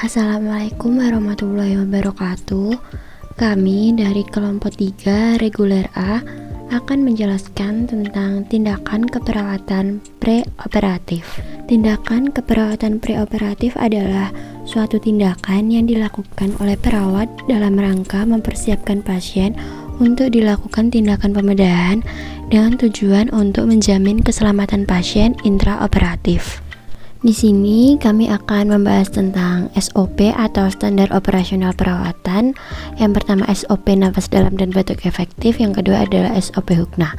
Assalamualaikum warahmatullahi wabarakatuh. Kami dari kelompok 3 reguler A akan menjelaskan tentang tindakan keperawatan preoperatif. Tindakan keperawatan preoperatif adalah suatu tindakan yang dilakukan oleh perawat dalam rangka mempersiapkan pasien untuk dilakukan tindakan pembedahan dengan tujuan untuk menjamin keselamatan pasien intraoperatif. Di sini kami akan membahas tentang SOP atau standar operasional perawatan. Yang pertama SOP nafas dalam dan batuk efektif, yang kedua adalah SOP Hukna.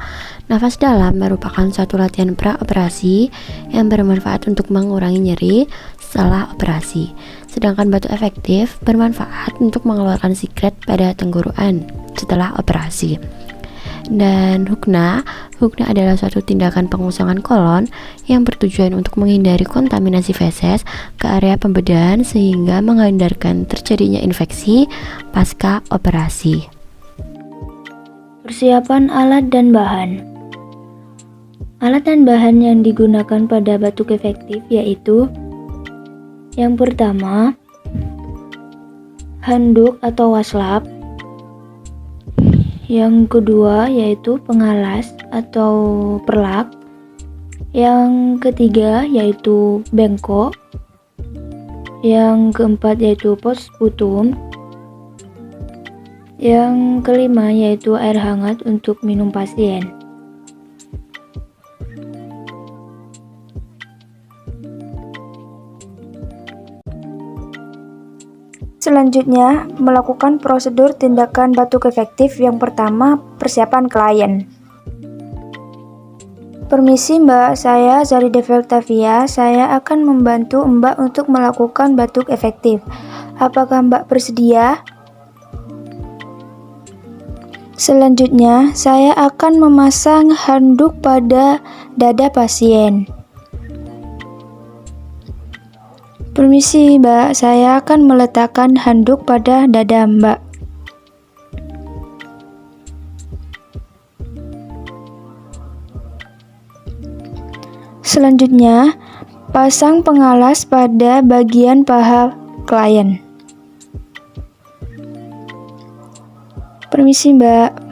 Nafas dalam merupakan suatu latihan praoperasi yang bermanfaat untuk mengurangi nyeri setelah operasi. Sedangkan batuk efektif bermanfaat untuk mengeluarkan sikret pada tenggorokan setelah operasi. Dan Hukna adalah suatu tindakan pengosongan kolon yang bertujuan untuk menghindari kontaminasi feses ke area pembedahan sehingga menghindarkan terjadinya infeksi pasca operasi. Persiapan alat dan bahan. Alat dan bahan yang digunakan pada batuk efektif yaitu: yang pertama, handuk atau waslap. Yang kedua yaitu pengalas atau perlak. Yang ketiga yaitu bengkok. Yang keempat yaitu posputum. Yang kelima yaitu air hangat untuk minum pasien. Selanjutnya, melakukan prosedur tindakan batuk efektif. Yang pertama, persiapan klien. Permisi Mbak, saya Zari Develtavia. Saya akan membantu Mbak untuk melakukan batuk efektif. Apakah Mbak bersedia? Selanjutnya, saya akan memasang handuk pada dada pasien. Permisi Mbak, saya akan meletakkan handuk pada dada Mbak. Selanjutnya, pasang pengalas pada bagian paha klien. Permisi Mbak.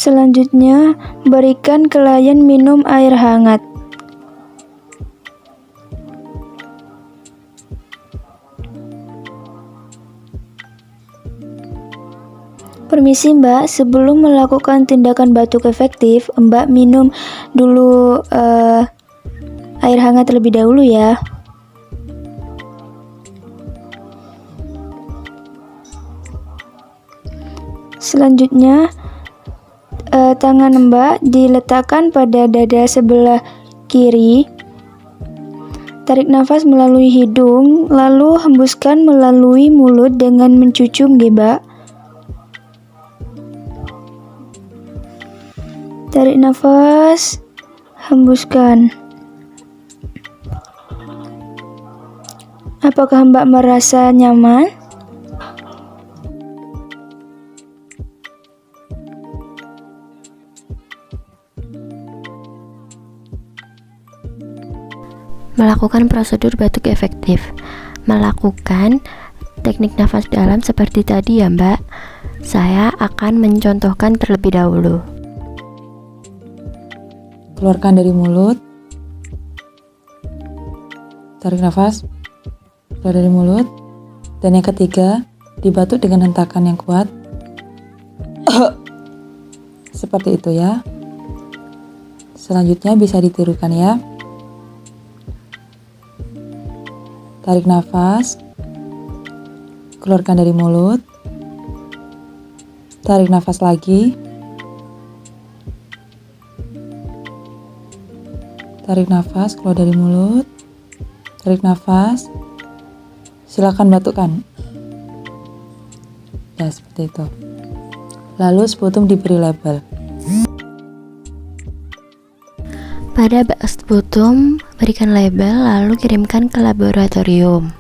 Selanjutnya, berikan klien minum air hangat. Permisi Mbak, sebelum melakukan tindakan batuk efektif, Mbak minum dulu air hangat terlebih dahulu ya. Selanjutnya, tangan Mbak diletakkan pada dada sebelah kiri. Tarik nafas melalui hidung, lalu hembuskan melalui mulut dengan mencucum, Mbak. Tarik nafas, hembuskan. Apakah Mbak merasa nyaman? Melakukan prosedur batuk efektif. Melakukan teknik nafas dalam seperti tadi ya Mbak. Saya akan mencontohkan terlebih dahulu. Keluarkan dari mulut. Tarik nafas. Keluar dari mulut. Dan yang ketiga, dibatuk dengan hentakan yang kuat. Seperti itu ya. Selanjutnya bisa ditirukan ya. Tarik nafas, keluarkan dari mulut, tarik nafas lagi, tarik nafas, keluar dari mulut, tarik nafas, silakan batukkan. Ya, seperti itu. Lalu sputum diberi label. Pada sputum, berikan label lalu kirimkan ke laboratorium.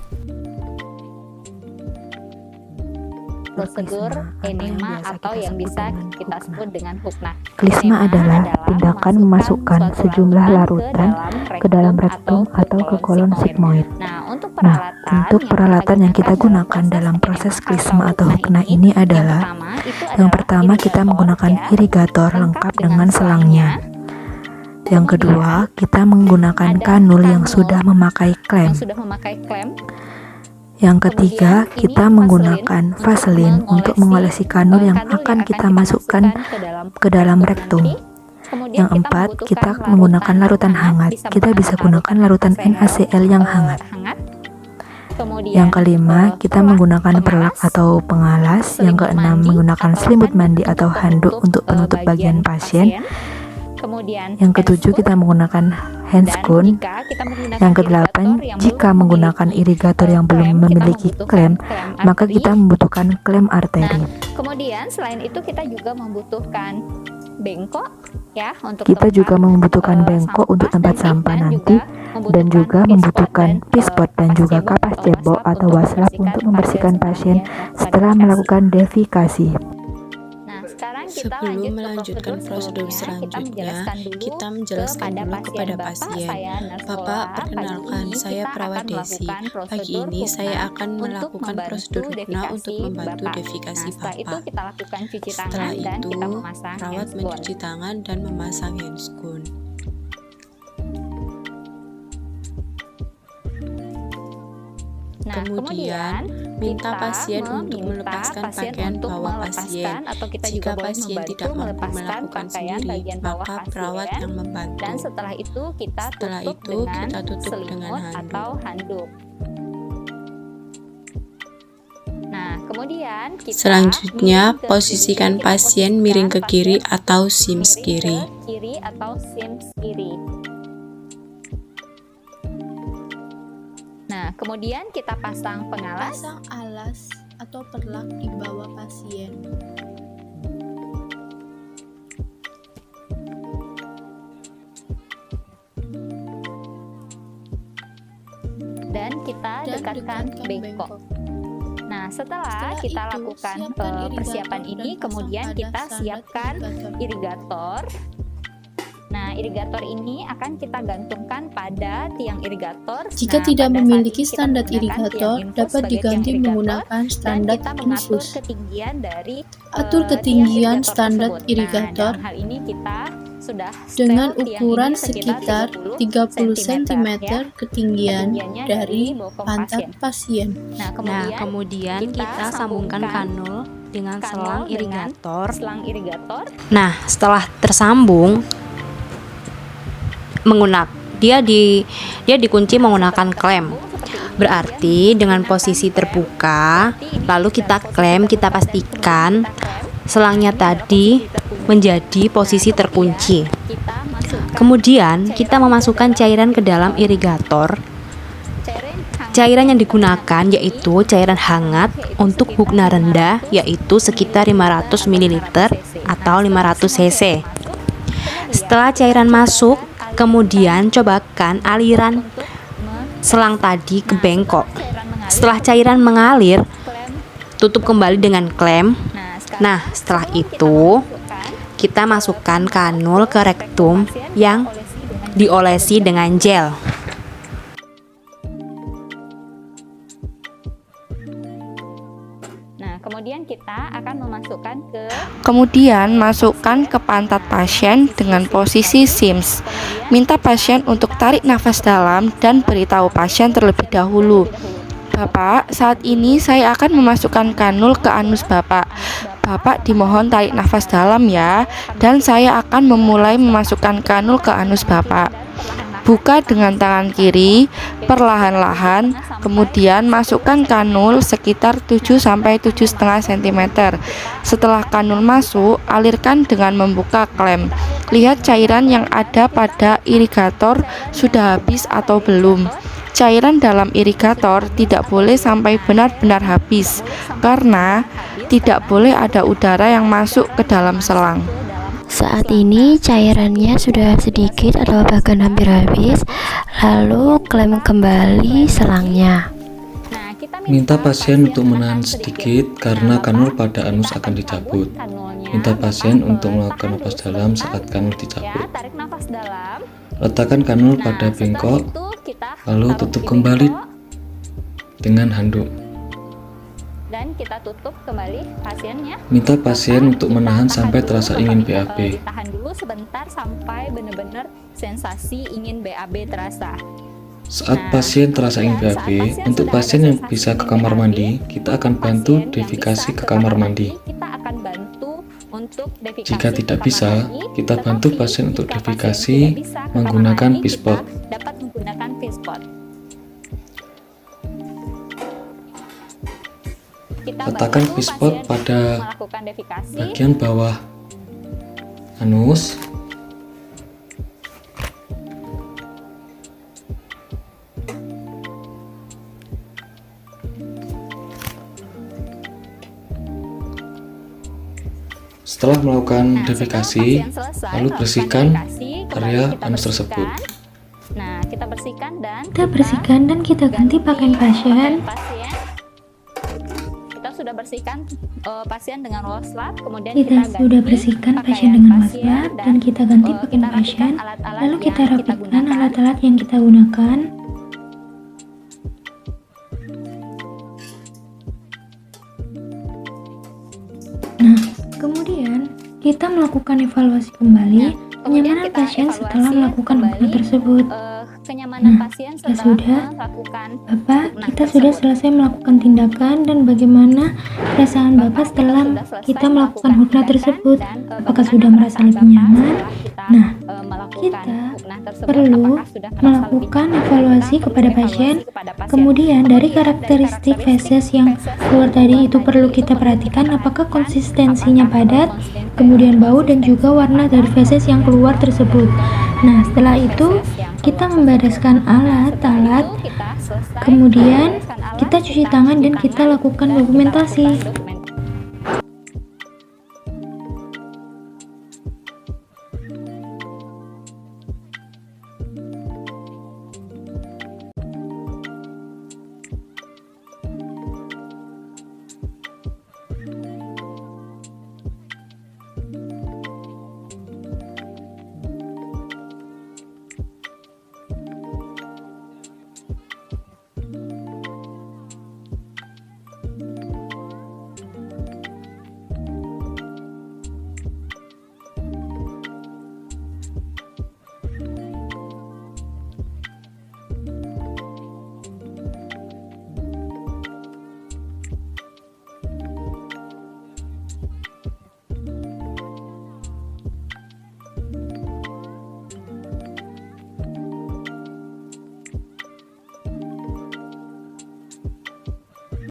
prosedur enema atau yang bisa kita sebut dengan hukna. Klisma adalah tindakan memasukkan sejumlah larutan ke dalam rektum atau ke kolon sigmoid. Nah, untuk peralatan yang kita gunakan dalam proses klisma atau hukna ini adalah yang pertama kita menggunakan irigator lengkap dengan selangnya. Yang kedua, kita menggunakan kanul yang sudah memakai klem. Yang ketiga, kita menggunakan vaselin untuk mengolesi kanul yang akan kita masukkan ke dalam rektum. Yang empat, kita menggunakan larutan hangat. Kita bisa gunakan larutan NaCl yang hangat. Yang kelima, kita menggunakan perlak atau pengalas. Yang keenam, menggunakan selimut mandi atau handuk untuk penutup bagian pasien. Yang ketujuh, kita menggunakan handscoon. Yang kedelapan, jika menggunakan irigator yang belum memiliki klem, maka kita membutuhkan klem arteri. Kemudian selain itu kita juga membutuhkan bengkok ya untuk bengkok untuk tempat sampah nanti, dan juga membutuhkan pispot dan juga kapas cebok atau waslap untuk membersihkan pasien setelah melakukan defikasi. Sebelum melanjutkan prosedur selanjutnya, kita menjelaskan dulu kepada pasien. Bapak, perkenalkan, saya perawat Desi. Pagi ini saya akan melakukan prosedur hukna untuk membantu defikasi Bapak. Setelah itu, perawat mencuci tangan dan memasang handscoon. Kemudian, minta pasien untuk melepaskan pakaian bawah pasien. Jika pasien tidak mampu melakukan sendiri, maka perawat yang membantu. Dan setelah itu kita tutup dengan handuk. Nah, kemudian selanjutnya posisikan pasien miring ke kiri atau sims kiri. Nah, kemudian kita pasang pengalas. Pasang alas atau perlak di bawah pasien. Dan kita dekatkan bengkok. Nah, setelah kita lakukan persiapan ini, kemudian kita siapkan irigator. Nah, irigator ini akan kita gantungkan pada tiang irigator. Jika tidak memiliki standar irigator, dapat diganti menggunakan standar infus. Atur ketinggian standar irigator Hal ini kita sudah dengan ukuran sekitar 30 cm ketinggian dari pantat pasien. Nah, kemudian kita sambungkan kanul dengan selang irigator. Nah, setelah tersambung, dia dikunci menggunakan klem. Berarti dengan posisi terbuka, lalu kita klem, kita pastikan selangnya tadi menjadi posisi terkunci. Kemudian kita memasukkan cairan ke dalam irigator. Cairan yang digunakan yaitu cairan hangat untuk hukna rendah, yaitu sekitar 500 ml atau 500 cc. Setelah cairan masuk, kemudian cobakan aliran selang tadi ke bengkok. Setelah cairan mengalir, tutup kembali dengan klem. Nah, setelah itu kita masukkan kanul ke rektum yang diolesi dengan gel. Kemudian kita akan masukkan ke pantat pasien dengan posisi sims. Minta pasien untuk tarik nafas dalam dan beritahu pasien terlebih dahulu. Bapak, saat ini saya akan memasukkan kanul ke anus Bapak. Bapak dimohon tarik nafas dalam ya, dan saya akan memulai memasukkan kanul ke anus Bapak. Buka dengan tangan kiri, perlahan-lahan, kemudian masukkan kanul sekitar 7-7,5 cm. Setelah kanul masuk, alirkan dengan membuka klem. Lihat cairan yang ada pada irigator sudah habis atau belum. Cairan dalam irigator tidak boleh sampai benar-benar habis, karena tidak boleh ada udara yang masuk ke dalam selang. Saat ini cairannya sudah sedikit atau bahkan hampir habis, lalu klem kembali selangnya. Nah, kita Minta pasien untuk menahan sedikit karena kanul pada anus akan dicabut. Minta pasien untuk melakukan napas dalam saat kanul dicabut. Tarik nafas dalam. Letakkan kanul pada bengkok, lalu tutup kembali dengan handuk. Dan kita tutup kembali pasiennya. Minta pasien untuk menahan sampai terasa ingin BAB. Ditahan dulu sebentar sampai benar-benar sensasi ingin BAB terasa. Saat pasien terasa ingin BAB, untuk pasien yang bisa ke kamar mandi, kita akan bantu defekasi ke kamar mandi. Kita akan bantu untuk defekasi. Jika tidak bisa, kita bantu pasien untuk defekasi menggunakan pispot. Dapat menggunakan pispot. Letakkan pispot pada bagian bawah anus. Setelah melakukan defekasi, lalu bersihkan area anus tersebut. Nah, kita bersihkan dan kita ganti pakaian pasien. Kita sudah bersihkan pasien dengan washcloth, kemudian Kita sudah bersihkan pasien dengan washcloth dan kita ganti pakaian pasien. Lalu kita rapikan alat-alat yang kita gunakan. Nah, kemudian kita melakukan evaluasi kembali kenyamanan pasien setelah melakukan hubungan tersebut. Kenyamanan pasien Ya setelah sudah, melakukan Bapak, kita sudah selesai melakukan tindakan dan bagaimana perasaan Bapak setelah kita melakukan hurna tersebut? Apakah sudah merasa lebih nyaman? Nah, kita perlu melakukan evaluasi kepada pasien. Kemudian dari karakteristik feses yang keluar tadi itu perlu kita perhatikan apakah konsistensinya padat, kemudian bau dan juga warna dari feses yang keluar tersebut. Nah, setelah itu kita membereskan alat-alat, kemudian kita cuci tangan dan kita lakukan dokumentasi.